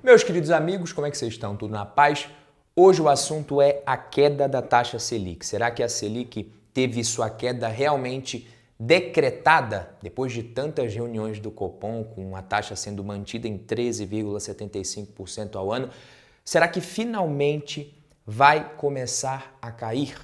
Meus queridos amigos, como é que vocês estão? Tudo na paz? Hoje o assunto é a queda da taxa Selic. Será que a Selic teve sua queda realmente decretada depois de tantas reuniões do Copom, com a taxa sendo mantida em 13,75% ao ano? Será que finalmente vai começar a cair?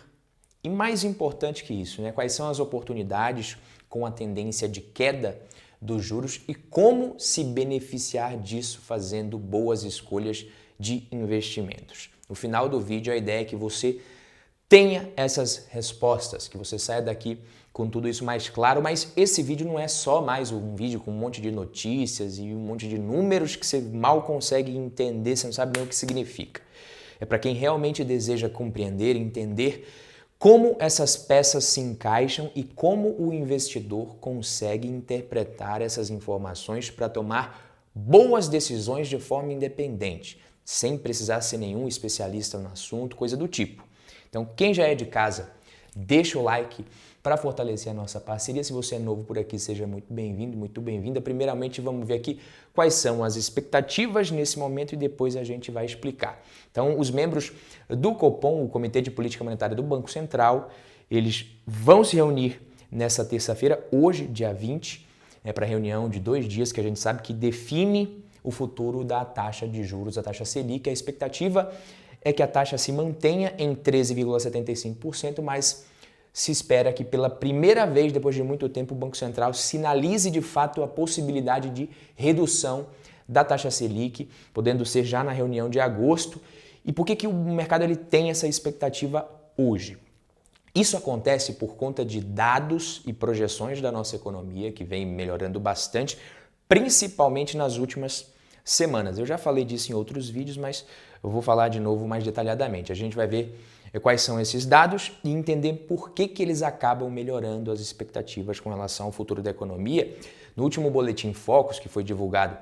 E mais importante que isso, quais são as oportunidades com a tendência de queda dos juros e como se beneficiar disso fazendo boas escolhas de investimentos. No final do vídeo, a ideia é que você tenha essas respostas, que você saia daqui com tudo isso mais claro, mas esse vídeo não é só mais um vídeo com um monte de notícias e um monte de números que você mal consegue entender, você não sabe nem o que significa. É para quem realmente deseja compreender, entender como essas peças se encaixam e como o investidor consegue interpretar essas informações para tomar boas decisões de forma independente, sem precisar ser nenhum especialista no assunto, coisa do tipo. Então, quem já é de casa, deixa o like para fortalecer a nossa parceria. Se você é novo por aqui, seja muito bem-vindo, muito bem-vinda. Primeiramente, vamos ver aqui quais são as expectativas nesse momento e depois a gente vai explicar. Então, os membros do Copom, o Comitê de Política Monetária do Banco Central, eles vão se reunir nessa terça-feira, hoje, dia 20, para a reunião de 2 dias que a gente sabe que define o futuro da taxa de juros, a taxa Selic. A expectativa é que a taxa se mantenha em 13,75%, mas se espera que pela primeira vez, depois de muito tempo, o Banco Central sinalize de fato a possibilidade de redução da taxa Selic, podendo ser já na reunião de agosto. E por que o mercado ele tem essa expectativa hoje? Isso acontece por conta de dados e projeções da nossa economia, que vem melhorando bastante, principalmente nas últimas semanas. Eu já falei disso em outros vídeos, mas eu vou falar de novo mais detalhadamente. A gente vai ver quais são esses dados e entender por que eles acabam melhorando as expectativas com relação ao futuro da economia. No último Boletim Focus, que foi divulgado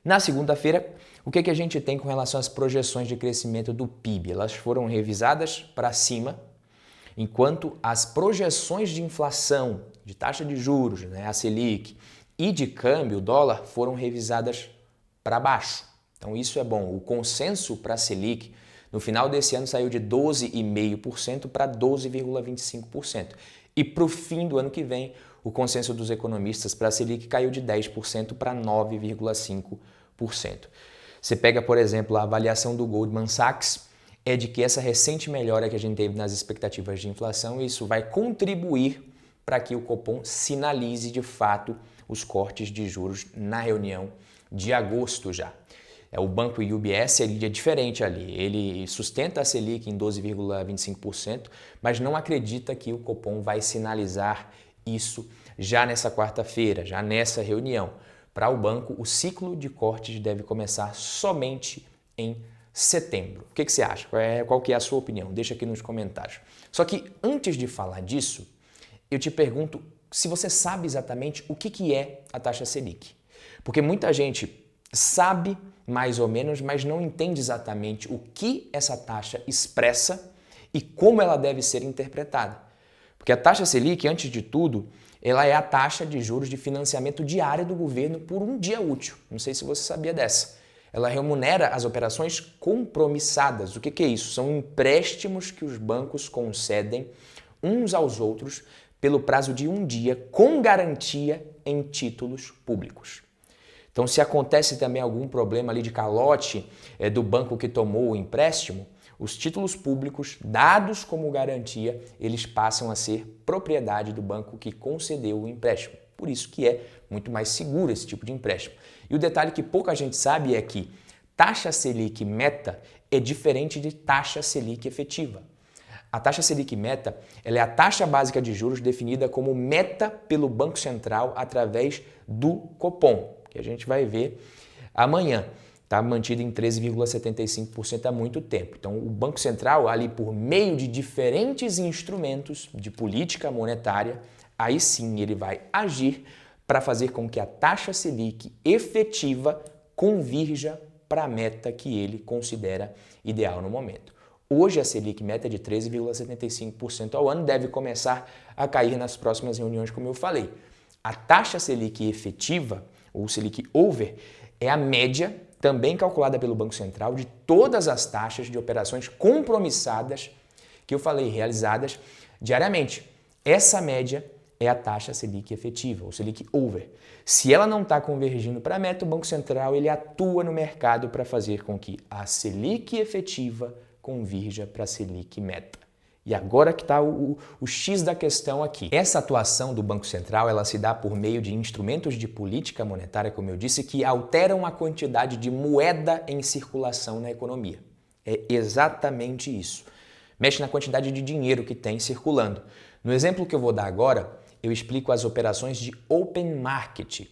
na segunda-feira, o que a gente tem com relação às projeções de crescimento do PIB? Elas foram revisadas para cima, enquanto as projeções de inflação, de taxa de juros, a Selic, e de câmbio, o dólar, foram revisadas para baixo. Então isso é bom. O consenso para a Selic no final desse ano saiu de 12,5% para 12,25%. E para o fim do ano que vem, o consenso dos economistas para a Selic caiu de 10% para 9,5%. Você pega, por exemplo, a avaliação do Goldman Sachs, é de que essa recente melhora que a gente teve nas expectativas de inflação, isso vai contribuir para que o Copom sinalize de fato os cortes de juros na reunião de agosto já. O banco UBS ele é diferente ali, ele sustenta a Selic em 12,25%, mas não acredita que o Copom vai sinalizar isso já nessa quarta-feira, já nessa reunião. Para o banco, o ciclo de cortes deve começar somente em setembro. O que você acha? Qual que é a sua opinião? Deixa aqui nos comentários. Só que antes de falar disso, eu te pergunto se você sabe exatamente o que é a taxa Selic. Porque muita gente sabe mais ou menos, mas não entende exatamente o que essa taxa expressa e como ela deve ser interpretada. Porque a taxa Selic, antes de tudo, ela é a taxa de juros de financiamento diário do governo por um dia útil. Não sei se você sabia dessa. Ela remunera as operações compromissadas. O que é isso? São empréstimos que os bancos concedem uns aos outros pelo prazo de um dia, com garantia em títulos públicos. Então, se acontece também algum problema ali de calote do banco que tomou o empréstimo, os títulos públicos, dados como garantia, eles passam a ser propriedade do banco que concedeu o empréstimo. Por isso que é muito mais seguro esse tipo de empréstimo. E o detalhe que pouca gente sabe é que taxa Selic meta é diferente de taxa Selic efetiva. A taxa Selic meta ela é a taxa básica de juros definida como meta pelo Banco Central através do Copom, que a gente vai ver amanhã. Está mantido em 13,75% há muito tempo. Então, o Banco Central, ali por meio de diferentes instrumentos de política monetária, aí sim ele vai agir para fazer com que a taxa Selic efetiva convirja para a meta que ele considera ideal no momento. Hoje a Selic meta é de 13,75% ao ano, deve começar a cair nas próximas reuniões, como eu falei. A taxa Selic efetiva, ou Selic over, é a média também calculada pelo Banco Central, de todas as taxas de operações compromissadas que eu falei, realizadas diariamente. Essa média é a taxa Selic efetiva, ou Selic over. Se ela não está convergindo para a meta, o Banco Central ele atua no mercado para fazer com que a Selic efetiva convirja para a Selic meta. E agora que está o X da questão aqui. Essa atuação do Banco Central ela se dá por meio de instrumentos de política monetária, como eu disse, que alteram a quantidade de moeda em circulação na economia. É exatamente isso. Mexe na quantidade de dinheiro que tem circulando. No exemplo que eu vou dar agora, eu explico as operações de open market,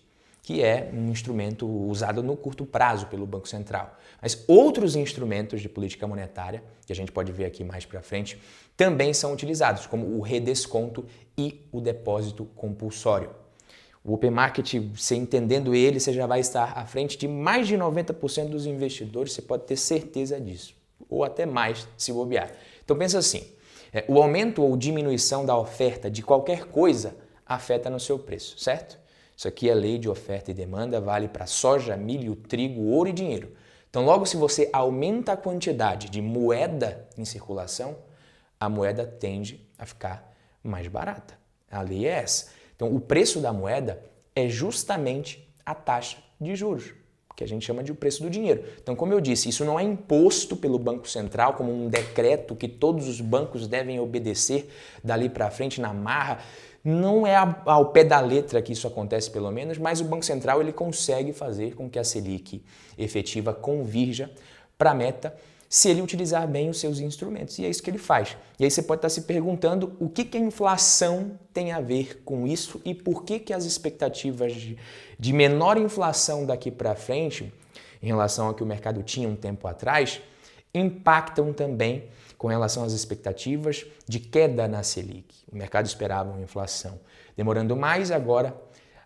que é um instrumento usado no curto prazo pelo Banco Central. Mas outros instrumentos de política monetária, que a gente pode ver aqui mais para frente, também são utilizados, como o redesconto e o depósito compulsório. O open market, você entendendo ele, você já vai estar à frente de mais de 90% dos investidores, você pode ter certeza disso, ou até mais se bobear. Então pensa assim, o aumento ou diminuição da oferta de qualquer coisa afeta no seu preço, certo? Isso aqui é lei de oferta e demanda, vale para soja, milho, trigo, ouro e dinheiro. Então logo se você aumenta a quantidade de moeda em circulação, a moeda tende a ficar mais barata. A lei é essa. Então o preço da moeda é justamente a taxa de juros, que a gente chama de o preço do dinheiro. Então, como eu disse, isso não é imposto pelo Banco Central como um decreto que todos os bancos devem obedecer dali para frente na marra. Não é ao pé da letra que isso acontece, pelo menos, mas o Banco Central ele consegue fazer com que a Selic efetiva convirja para a meta se ele utilizar bem os seus instrumentos. E é isso que ele faz. E aí você pode estar se perguntando o que a inflação tem a ver com isso e por que as expectativas de menor inflação daqui para frente, em relação ao que o mercado tinha um tempo atrás, impactam também com relação às expectativas de queda na Selic. O mercado esperava uma inflação demorando mais, agora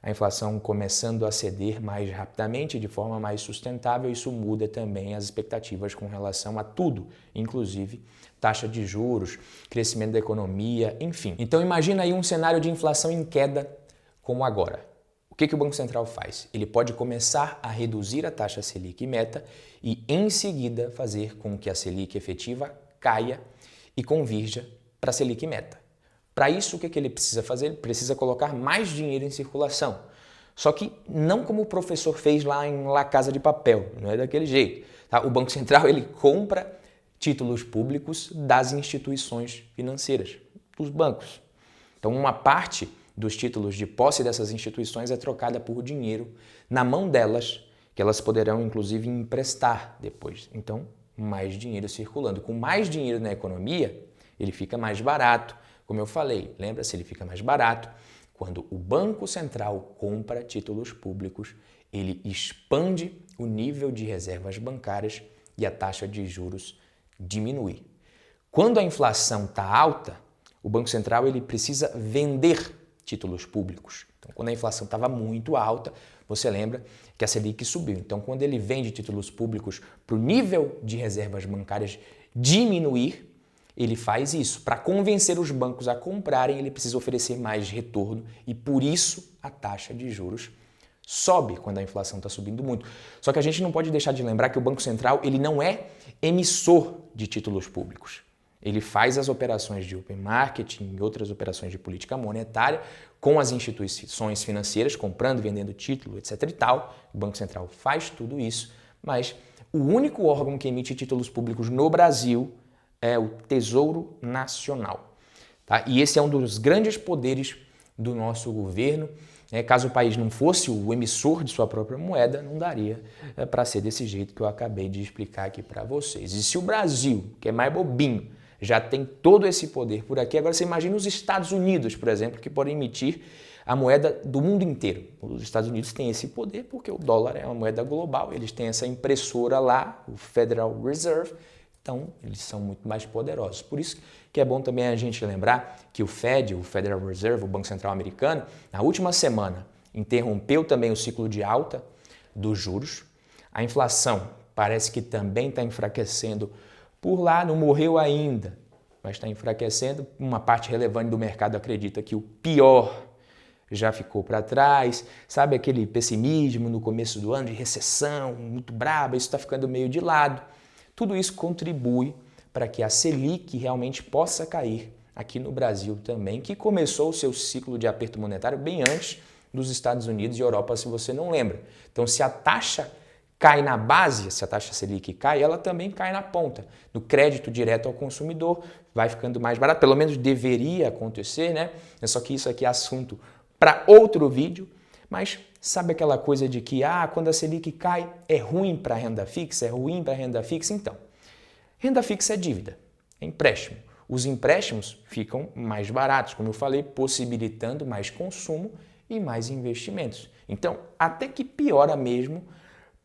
a inflação começando a ceder mais rapidamente, de forma mais sustentável. Isso muda também as expectativas com relação a tudo, inclusive taxa de juros, crescimento da economia, enfim. Então imagina aí um cenário de inflação em queda como agora. O que o Banco Central faz? Ele pode começar a reduzir a taxa Selic meta e, em seguida, fazer com que a Selic efetiva caia e convirja para a Selic meta. Para isso, o que ele precisa fazer? Ele precisa colocar mais dinheiro em circulação. Só que não como o professor fez lá em La Casa de Papel, não é daquele jeito. Tá? O Banco Central ele compra títulos públicos das instituições financeiras, dos bancos. Então, uma parte dos títulos de posse dessas instituições é trocada por dinheiro na mão delas, que elas poderão inclusive emprestar depois. Então, mais dinheiro circulando. Com mais dinheiro na economia, ele fica mais barato. Como eu falei, lembra-se, ele fica mais barato. Quando o Banco Central compra títulos públicos, ele expande o nível de reservas bancárias e a taxa de juros diminui. Quando a inflação está alta, o Banco Central ele precisa vender títulos públicos. Então, quando a inflação estava muito alta, você lembra que a Selic subiu. Então, quando ele vende títulos públicos para o nível de reservas bancárias diminuir, ele faz isso. Para convencer os bancos a comprarem, ele precisa oferecer mais retorno e, por isso, a taxa de juros sobe quando a inflação está subindo muito. Só que a gente não pode deixar de lembrar que o Banco Central ele não é emissor de títulos públicos. Ele faz as operações de open market e outras operações de política monetária com as instituições financeiras, comprando, vendendo título, etc. e tal. O Banco Central faz tudo isso, mas o único órgão que emite títulos públicos no Brasil é o Tesouro Nacional. Tá? E esse é um dos grandes poderes do nosso governo. Caso o país não fosse o emissor de sua própria moeda, não daria para ser desse jeito que eu acabei de explicar aqui para vocês. E se o Brasil, que é mais bobinho, já tem todo esse poder por aqui, agora você imagina os Estados Unidos, por exemplo, que podem emitir a moeda do mundo inteiro. Os Estados Unidos têm esse poder porque o dólar é uma moeda global, eles têm essa impressora lá, o Federal Reserve, então eles são muito mais poderosos. Por isso que é bom também a gente lembrar que o Fed, o Federal Reserve, o Banco Central Americano, na última semana interrompeu também o ciclo de alta dos juros. A inflação parece que também está enfraquecendo por lá, não morreu ainda, mas está enfraquecendo. Uma parte relevante do mercado acredita que o pior já ficou para trás, sabe aquele pessimismo no começo do ano de recessão muito braba, isso está ficando meio de lado. Tudo isso contribui para que a Selic realmente possa cair aqui no Brasil também, que começou o seu ciclo de aperto monetário bem antes dos Estados Unidos e Europa, se você não lembra. Então, se a taxa cai na base, se a taxa Selic cai, ela também cai na ponta. No crédito direto ao consumidor, vai ficando mais barato, pelo menos deveria acontecer, né? Só que isso aqui é assunto para outro vídeo, mas sabe aquela coisa de que quando a Selic cai é ruim para a renda fixa, é ruim para a renda fixa? Então, renda fixa é dívida, é empréstimo. Os empréstimos ficam mais baratos, como eu falei, possibilitando mais consumo e mais investimentos. Então, até que piora mesmo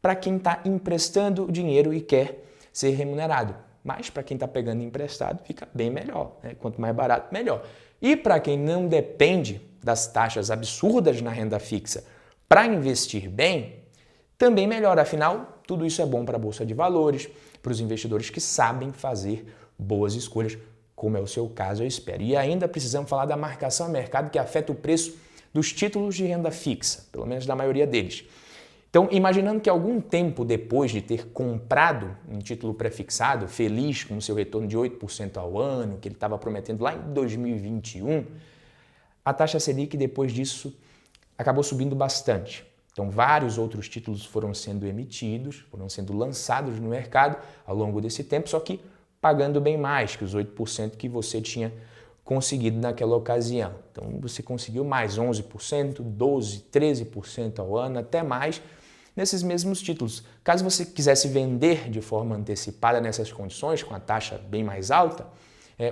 para quem está emprestando dinheiro e quer ser remunerado. Mas para quem está pegando emprestado, fica bem melhor, né? Quanto mais barato, melhor. E para quem não depende das taxas absurdas na renda fixa para investir bem, também melhor. Afinal, tudo isso é bom para a Bolsa de Valores, para os investidores que sabem fazer boas escolhas, como é o seu caso, eu espero. E ainda precisamos falar da marcação a mercado, que afeta o preço dos títulos de renda fixa, pelo menos da maioria deles. Então, imaginando que algum tempo depois de ter comprado um título prefixado, feliz com o seu retorno de 8% ao ano, que ele estava prometendo lá em 2021, a taxa Selic depois disso acabou subindo bastante. Então, vários outros títulos foram sendo emitidos, foram sendo lançados no mercado ao longo desse tempo, só que pagando bem mais que os 8% que você tinha conseguido naquela ocasião. Então, você conseguiu mais 11%, 12%, 13% ao ano, até mais, nesses mesmos títulos. Caso você quisesse vender de forma antecipada nessas condições, com a taxa bem mais alta,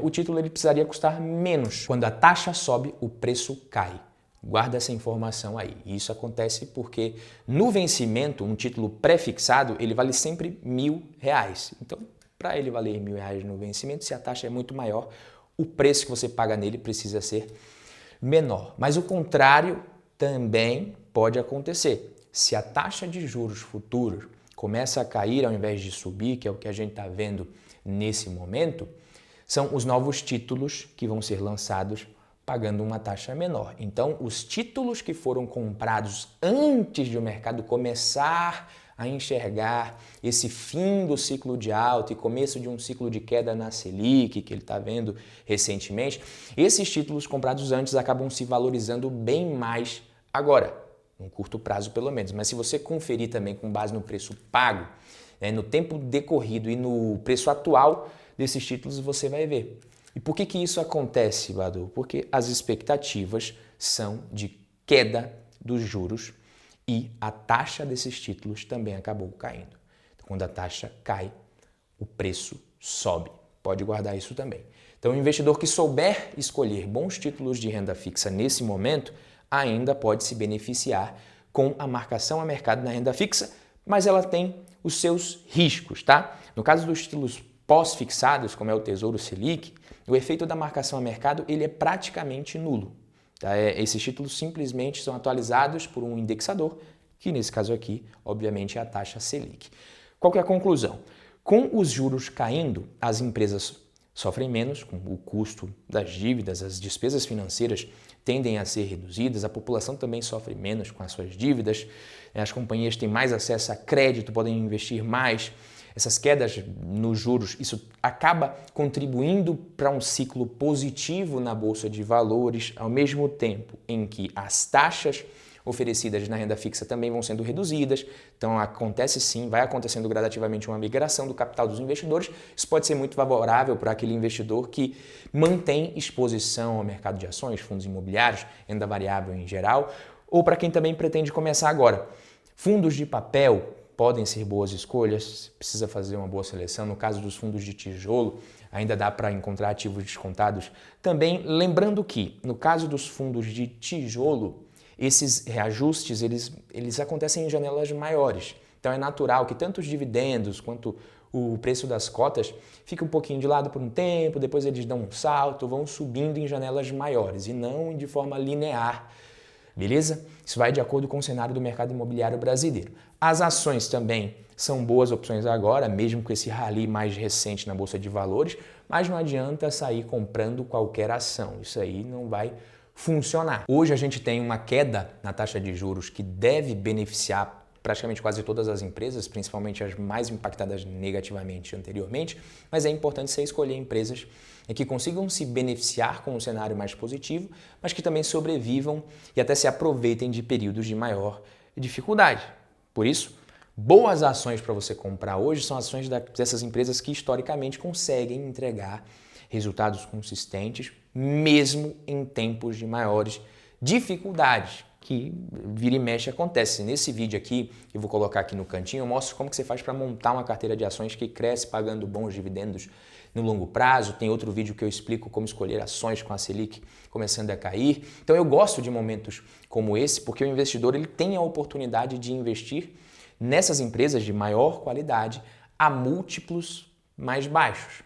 o título ele precisaria custar menos. Quando a taxa sobe, o preço cai. Guarda essa informação aí. Isso acontece porque no vencimento, um título pré-fixado, ele vale sempre R$1.000. Então, para ele valer R$1.000 no vencimento, se a taxa é muito maior, o preço que você paga nele precisa ser menor. Mas o contrário também pode acontecer. Se a taxa de juros futuros começa a cair ao invés de subir, que é o que a gente está vendo nesse momento, são os novos títulos que vão ser lançados pagando uma taxa menor. Então, os títulos que foram comprados antes de o mercado começar a enxergar esse fim do ciclo de alta e começo de um ciclo de queda na Selic, que ele está vendo recentemente, esses títulos comprados antes acabam se valorizando bem mais agora, no curto prazo pelo menos. Mas se você conferir também com base no preço pago, no tempo decorrido e no preço atual desses títulos, você vai ver. E por que isso acontece, Badu? Porque as expectativas são de queda dos juros e a taxa desses títulos também acabou caindo. Então, quando a taxa cai, o preço sobe. Pode guardar isso também. Então, o investidor que souber escolher bons títulos de renda fixa nesse momento ainda pode se beneficiar com a marcação a mercado na renda fixa, mas ela tem os seus riscos, tá? No caso dos títulos pós-fixados, como é o Tesouro Selic, o efeito da marcação a mercado ele é praticamente nulo. Tá? Esses títulos simplesmente são atualizados por um indexador, que nesse caso aqui, obviamente, é a taxa Selic. Qual que é a conclusão? Com os juros caindo, as empresas sofrem menos, com o custo das dívidas, as despesas financeiras tendem a ser reduzidas, a população também sofre menos com as suas dívidas, as companhias têm mais acesso a crédito, podem investir mais. Essas quedas nos juros, isso acaba contribuindo para um ciclo positivo na Bolsa de Valores, ao mesmo tempo em que as taxas oferecidas na renda fixa também vão sendo reduzidas. Então, acontece sim, vai acontecendo gradativamente uma migração do capital dos investidores. Isso pode ser muito favorável para aquele investidor que mantém exposição ao mercado de ações, fundos imobiliários, renda variável em geral, ou para quem também pretende começar agora. Fundos de papel podem ser boas escolhas, precisa fazer uma boa seleção. No caso dos fundos de tijolo, ainda dá para encontrar ativos descontados. Também lembrando que, no caso dos fundos de tijolo, esses reajustes eles acontecem em janelas maiores. Então é natural que tanto os dividendos quanto o preço das cotas fique um pouquinho de lado por um tempo, depois eles dão um salto, vão subindo em janelas maiores e não de forma linear. Beleza? Isso vai de acordo com o cenário do mercado imobiliário brasileiro. As ações também são boas opções agora, mesmo com esse rally mais recente na Bolsa de Valores, mas não adianta sair comprando qualquer ação. Isso aí não vai funcionar. Hoje a gente tem uma queda na taxa de juros que deve beneficiar praticamente quase todas as empresas, principalmente as mais impactadas negativamente anteriormente, mas é importante você escolher empresas que consigam se beneficiar com um cenário mais positivo, mas que também sobrevivam e até se aproveitem de períodos de maior dificuldade. Por isso, boas ações para você comprar hoje são ações dessas empresas que historicamente conseguem entregar resultados consistentes, mesmo em tempos de maiores dificuldades, que vira e mexe acontece. Nesse vídeo aqui, eu vou colocar aqui no cantinho, eu mostro como que você faz para montar uma carteira de ações que cresce pagando bons dividendos no longo prazo. Tem outro vídeo que eu explico como escolher ações com a Selic começando a cair. Então eu gosto de momentos como esse, porque o investidor ele tem a oportunidade de investir nessas empresas de maior qualidade a múltiplos mais baixos.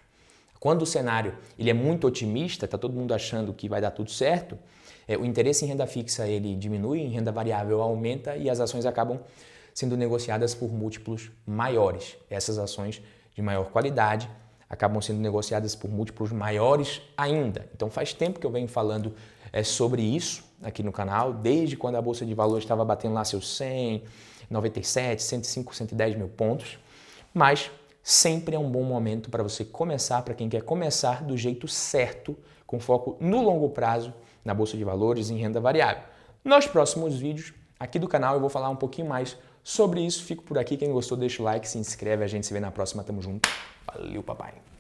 Quando o cenário ele é muito otimista, está todo mundo achando que vai dar tudo certo, o interesse em renda fixa ele diminui, em renda variável aumenta e as ações acabam sendo negociadas por múltiplos maiores. Essas ações de maior qualidade acabam sendo negociadas por múltiplos maiores ainda. Então faz tempo que eu venho falando sobre isso aqui no canal, desde quando a Bolsa de Valores estava batendo lá seus 100, 97, 105, 110 mil pontos, mas sempre é um bom momento para você começar, para quem quer começar do jeito certo, com foco no longo prazo, na Bolsa de Valores e em renda variável. Nos próximos vídeos aqui do canal eu vou falar um pouquinho mais sobre isso. Fico por aqui, quem gostou deixa o like, se inscreve, a gente se vê na próxima, tamo junto. Valeu, papai!